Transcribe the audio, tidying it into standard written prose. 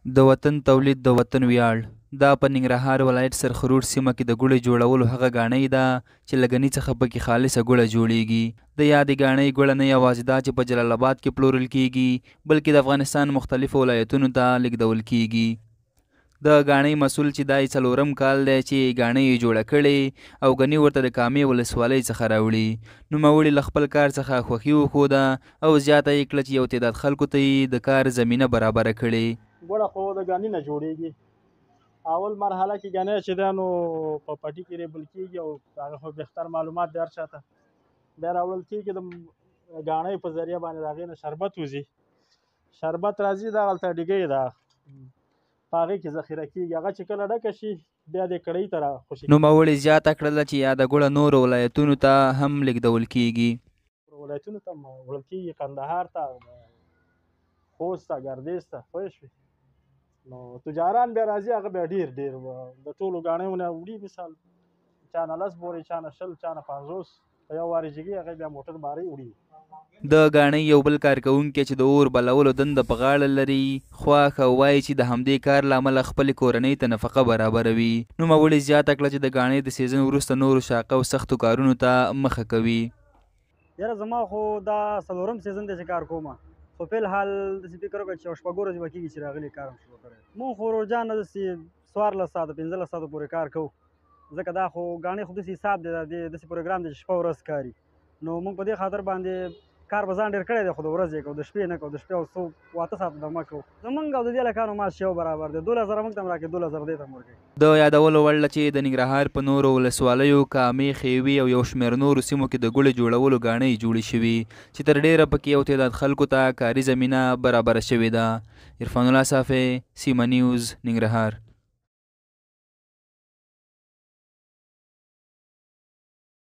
د وطن تولید د وطن ویاړ. دا په ننګرهار ولایت سرخرود سیمه کې د ګوړې جوړولو هغه ګاڼۍ ده چې له ګني څخه پکې خالصه ګوړه جوړیږي. د یادې ګاڼۍ ګوړه نه یوازې دا چې په جلال آباد کې پلورل کیږي، بلکې د افغانستان مختلفو ولایتونو ته لیږدول کیږي. د ګاڼۍ مسؤل چې دا یې 4م کال دی چې ګاڼۍ یې جوړه کړې او ګني ورته د کامې ولسوالۍ څخه راوړي. نوموړي له خپل کار څخه خوښي وښوده او زیاته یې کړه چې یو تعداد خلکو ته یې د کار زمینه برابره کړې. ګوړه خو د ګني نه جوړیږي. اول مرحله کې ګنی چې دی نو په پټي کې ریبل کېږي او هغه خو بهتر معلومات دی هر چاته. بیا راوړل کېږي د ګاڼۍ په ذریعه باندې د هغې نه شربت وځي. شربت راځي دغلته ډیګۍ ده په هغې کې ذخیره کېږي. هغه چې کله ډکه شي بیا دې کړۍ ته راخوشي. نوموړي زیاته کړله چې یاده ګوړه نورو ولایتونو ته هم لیږدول کېږي. ولایتونو ته هم وړل کېږي، قندهار ته، خوست ته، ګردیز ته. پوه شوې؟ نو تجاران بیا راځي، هغه بیا ډېر د ټولو ګاڼیو نه وړي، مثال چا نه 10 بورې، چا نه 20، چا نه 50 په یو وارې جګي، هغه بیا موټر بارۍ وړي. د ګاڼۍ یو بل کارکوونکی چې د اور بلولو دنده په غاړه لري خواښ او وایي چې د همدې کار له امله خپلې کورنۍ ته نفقه برابروي. نوموړي زیاته کړه چې د ګاڼۍ د سیزن وروسته نورو شاقه او سختو کارونو ته مخه کوي. یاره زما خو دا 4م سیزن دی چې کار کومه، خو فی الحال داسې فکر وکړه چې 6 ورځې به کېږي چې راغلي کار هم شروع کړی. مونږ خو روزانه داسې 14 ساعته 15 ساعته پورې کار کوو، ځکه دا خو ګاڼۍ خو داسې حساب دی، داسې پروګرام دی چې شپه ورځ کاري. نو مونږ په دې خاطر باندې کار به ځان ډېر کړی دی، خو د ورځې کوو، د شپې نه کوو. د شپې او 8 ساعته دمه کوو. زمونږ او د دې هلکانو معاش یو برابر دی. 2000 موږ ته هم راکوي، 2000 دې ته هم ورکوي. د یادولو وړ چې د ننګرهار په نورو ولسوالیو، کامې، خیوي او یو شمېر نورو سیمو کې د ګوړې جوړولو ګاڼۍ جوړې شوي چې تر ډېره پکې یو تعداد خلکو ته کاري زمینه برابره شوې ده. عرفان الله صافی، سیمه نیوز، ننګرهار.